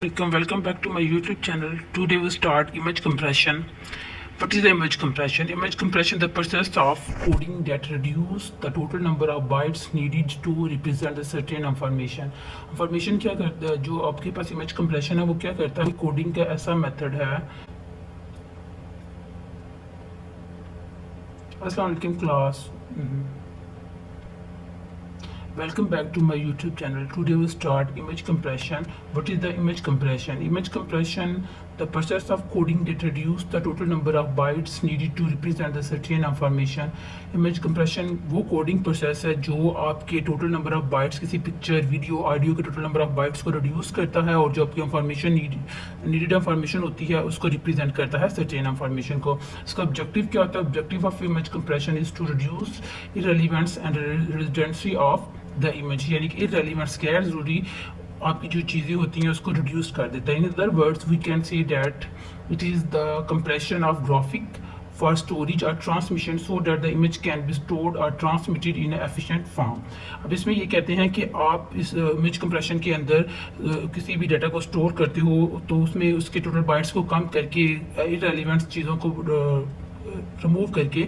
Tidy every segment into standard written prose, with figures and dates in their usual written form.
Welcome back to my YouTube channel. Today we start image compression. What is the image compression? Image compression is the process of coding that reduce the total number of bytes needed to represent a certain information. Information क्या करता है? जो आपके पास image compression है वो क्या करता है? कोडिंग का ऐसा मेथड है. अस्सलाम वालेकुम class. Welcome back to my YouTube channel. Today we start image compression. What is the image compression? Image compression, the process of coding that reduce the total number of bytes needed to represent the certain information. Image compression वो coding process है जो आपके total number of bytes किसी picture, video, audio के total number of bytes को reduce करता है और जो आपकी information needed information होती है उसको represent करता है certain information को. इसका objective क्या होता है? Objective of image compression is to reduce irrelevance and redundancy of the image, यानी कि इररेलेवेंस गैर ज़रूरी आपकी जो चीज़ें होती हैं उसको रिड्यूस कर देता है. In other words we can say that it is the compression of graphic for storage और transmission so that the image can be stored और ट्रांसमिटेड इन एफिशिएंट फॉर्म. अब इसमें ये कहते हैं कि आप इस इमेज कंप्रेशन के अंदर किसी भी डाटा को स्टोर करते हो तो उसमें उसके टोटल बाइट्स को कम करके इररेलेवेंट चीज़ों को रिमूव करके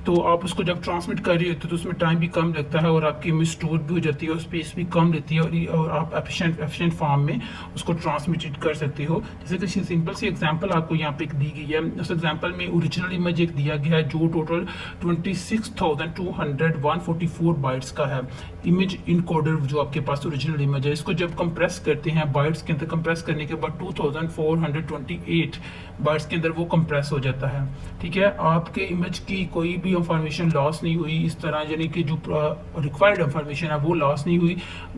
तो आप उसको जब ट्रांसमिट कर रहे होते हो तो उसमें टाइम भी कम लगता है और आपकी इमेज स्टोर भी हो जाती है और स्पेस भी कम लेती है और आप एफिशिएंट फॉर्म में उसको ट्रांसमिटेड कर सकते हो. जैसे कि सिंपल सी एग्जांपल आपको यहाँ पे दी गई है. उस एग्जांपल में ओरिजिनल इमेज एक दिया गया है जो टोटल 26,144 बाइट्स का है. इमेज इनकोडर जो आपके पास ओरिजिनल इमेज है इसको जब कंप्रेस करते हैं बाइट्स के अंदर, कंप्रेस करने के बाद 2428 बाइट्स के अंदर वो कंप्रेस हो जाता है. ठीक है, आपके इमेज की कोई भी इंफॉर्मेशन लॉस नहीं हुई इस तरह, यानी कि जो रिक्वायर्ड इंफॉर्मेशन है वो लॉस नहीं हुई,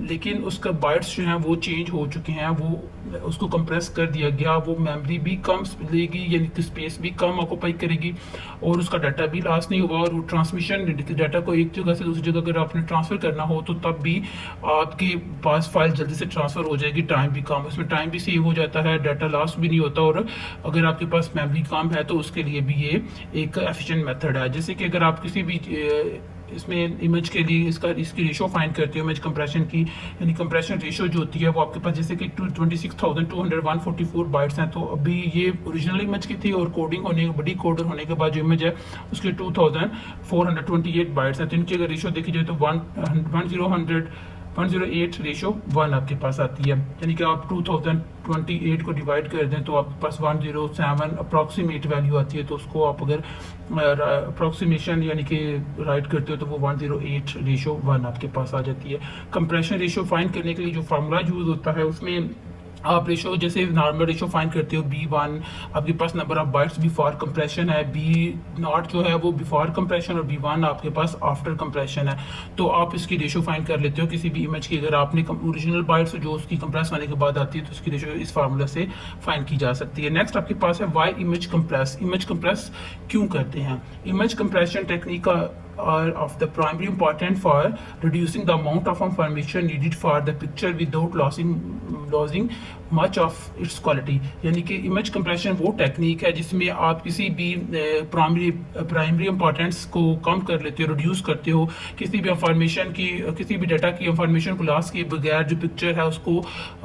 लेकिन उसका बाइट्स जो हैं वो चेंज हो चुके हैं, वो उसको कंप्रेस कर दिया गया, वो मेमोरी भी कम लेगी यानी कि स्पेस भी कम ऑक्यूपाई करेगी और उसका डाटा भी लॉस नहीं हुआ. और वो ट्रांसमिशन डाटा को एक जगह से दूसरी जगह अगर आपने ट्रांसफ़र करना हो तो तब भी आपके पास फाइल जल्दी से ट्रांसफ़र हो जाएगी, टाइम भी कम, उसमें टाइम भी सेव हो जाता है, डाटा लॉस भी नहीं होता. और अगर आपके पास मेमोरी कम है तो उसके लिए भी ये एक एफिशिएंट मेथड है. जैसे कि अगर आप किसी भी इसमें इमेज के लिए इसकी रेशो फाइंड करते हो इमेज कंप्रेशन की, यानी कंप्रेशन रेशो जो होती है वो आपके पास जैसे कि 26,144 बाइट्स हैं तो अभी ये ओरिजिनल इमेज की थी और कोडिंग होने बड़ी कोडर होने के बाद जो इमेज है उसके 2,428 बाइट्स हैं. तो इनकी अगर रेशो देखी जाए तो 108 रेशो 1 आपके पास आती है, यानी कि आप 2028 को डिवाइड कर दें तो आपके पास 107 अप्रॉक्सीमेट वैल्यू आती है. तो उसको आप अगर अप्रॉक्सीमेशन यानी कि राइट करते हो तो वो 108 रेशो 1 आपके पास आ जाती है. कंप्रेशन रेशो फाइंड करने के लिए जो फार्मूला यूज़ होता है उसमें आप रेशो जैसे नॉर्मल रेशो फाइंड करते हो B1 आपके पास number of bytes before compression है, B0 जो है वो बिफोर कंप्रेशन और B1 आपके पास आफ्टर कंप्रेशन है. तो आप इसकी रेशो फाइंड कर लेते हो किसी भी इमेज की. अगर आपने ओरिजिनल बाइट्स जो उसकी कंप्रेस होने के बाद आती है तो उसकी रेशो इस फार्मूला से फाइंड की जा सकती है. नेक्स्ट आपके पास है why image compress. Image compress क्यों करते हैं? Image compression technique are of the primary important for reducing the amount of information needed for the picture without losing much of its quality. यानी कि इमेज कंप्रेशन वो technique है जिसमें आप किसी भी प्राइमरी इंपॉर्टेंस को कम कर लेते हो, रिड्यूस करते हो, किसी भी इंफॉर्मेशन की किसी भी डाटा की इंफॉर्मेशन को लॉस किए बगैर जो पिक्चर है उसको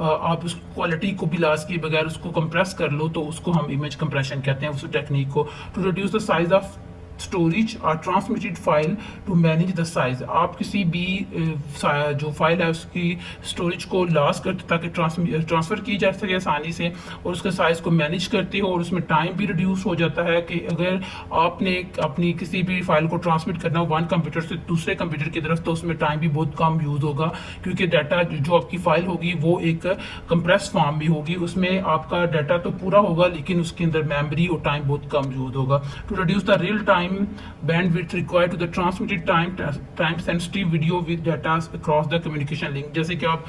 आप उस क्वालिटी को भी लॉस किए बगैर उसको कंप्रेस कर लो तो उसको हम इमेज कंप्रेशन कहते हैं. उस टेक्निक को to reduce the size of storage और transmitted file to manage the size. आप किसी भी जो फाइल है उसकी स्टोरेज को लॉस करते ताकि ट्रांसफ़र की जा सके आसानी से और उसके साइज़ को मैनेज करते हो और उसमें टाइम भी रिड्यूस हो जाता है. कि अगर आपने अपनी किसी भी फाइल को ट्रांसमिट करना हो वन कंप्यूटर से दूसरे कंप्यूटर की तरफ तो उसमें टाइम भी बहुत कम यूज़ होगा क्योंकि डाटा जो आपकी फ़ाइल होगी वो एक कंप्रेस फॉर्म में होगी, उसमें आपका डाटा तो पूरा होगा लेकिन उसके अंदर मेमोरी और टाइम बहुत कम यूज़ होगा. To reduce the real time bandwidth required to the transmitted time sensitive video with data across the communication link. जैसे कि आप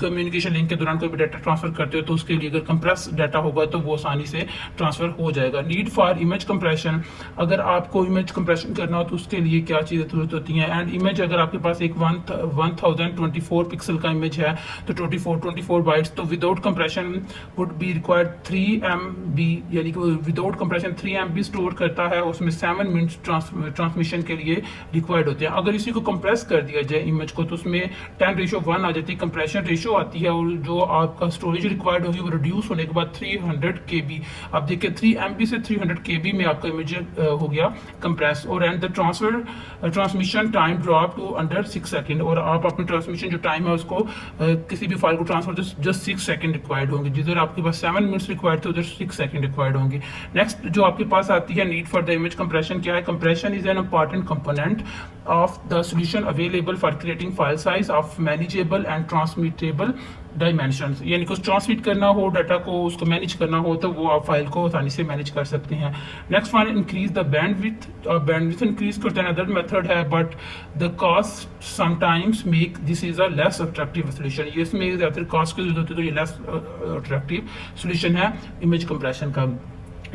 कम्युनिकेशन लिंक के दौरान कोई भी डाटा ट्रांसफर करते हो तो उसके लिए अगर कंप्रेस डाटा होगा तो वो आसानी से ट्रांसफर हो जाएगा. नीड फॉर इमेज कंप्रेशन, अगर आपको इमेज कंप्रेशन करना हो तो उसके लिए क्या चीज़ें जरूरत होती हैं. एंड इमेज अगर आपके पास एक 1024 पिक्सल का इमेज है तो 24 बाइट्स तो without compression would be required 3 MB, यानी कि विदाउट कंप्रेशन 3 MB स्टोर करता है, उसमें 7 मिनट ट्रांसमिशन के लिए रिक्वायर्ड होते हैं। अगर इसी को कंप्रेस कर दिया जाए इमेज को, तो उसमें 10:1 आ जाती है, कंप्रेशन रेशो आती है, और जो आपका स्टोरेज रिक्वायर्ड होगी वो रिड्यूस होने के बाद 300 KB, आप देखिए 3 MB से 300 KB में आपका इमेज हो गया कंप्रेस, और and the transmission time drop to under 6 second, और आप अपने ट्रांसमिशन जो टाइम है उसको किसी भी फाइल को ट्रांसफर जस्ट 6 सेकंड रिक्वायर्ड होंगे। जिधर आपके पास 7 मिनट्स रिक्वायर्ड थे उधर 6 सेकंड रिक्वायर्ड होंगे। नेक्स्ट जो आपके पास आती है need for the image compression, क्या है? Compression is an important component of the solution available for creating file size of manageable and transmittable dimensions, यानी कुछ ट्रांसमिट करना हो डाटा को, उसको मैनेज करना हो, तो वो आप फाइल को आसानी से मैनेज कर सकते हैं। Next one, increase the bandwidth increase करते हैं, अदर मेथड है, but the cost sometimes make this is a less attractive solution. ये इसमें ज़्यादातर कॉस्ट की जरूरत होती है, तो ये लेस अट्रैक्टिव सोल्यूशन है इमेज कंप्रेशन का।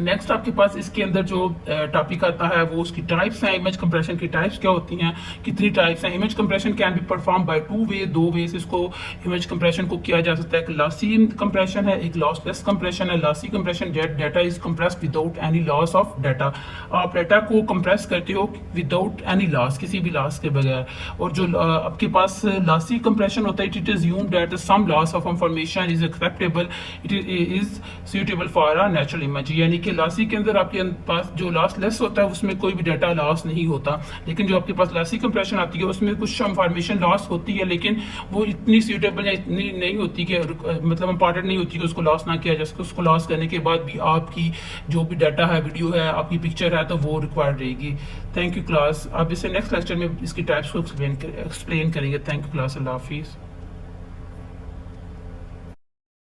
नेक्स्ट आपके पास इसके अंदर जो टॉपिक आता है वो उसकी टाइप्स हैं। इमेज कंप्रेशन की टाइप्स क्या होती हैं, कितनी टाइप्स हैं? Image compression can be perform by दो वे से इसको इमेज कंप्रेशन को किया जा सकता है। एक लॉसी कंप्रेशन है, एक लॉसलेस कंप्रेशन है। Lossy compression, data is compressed without any loss of data, आप डाटा को कंप्रेस करते हो विदाउट एनी लॉस, किसी भी लॉस के बगैर। और जो आपके पास लॉसी कंप्रेशन होता है, it is assumed that some loss of information is acceptable, it is suitable for a natural image, यानी कि लॉसी के अंदर आपके पास जो लॉसलेस होता है उसमें कोई भी डाटा लॉस नहीं होता, लेकिन जो आपके पास लॉसी कंप्रेशन आती है उसमें कुछ इंफॉर्मेशन लॉस होती है, लेकिन वो इतनी सूटेबल या इतनी नहीं होती कि मतलब इंपॉर्टेंट नहीं होती कि उसको लॉस ना किया जा सके। उसको लॉस करने के बाद भी आपकी जो भी डाटा है, वीडियो है, आपकी पिक्चर है, तो वो रिक्वायर्ड रहेगी। Thank you class. अब इसे नेक्स्ट लेक्चर में इसकी टाइप्स को एक्सप्लेन करेंगे। Thank you class. अल्लाह हाफिज़।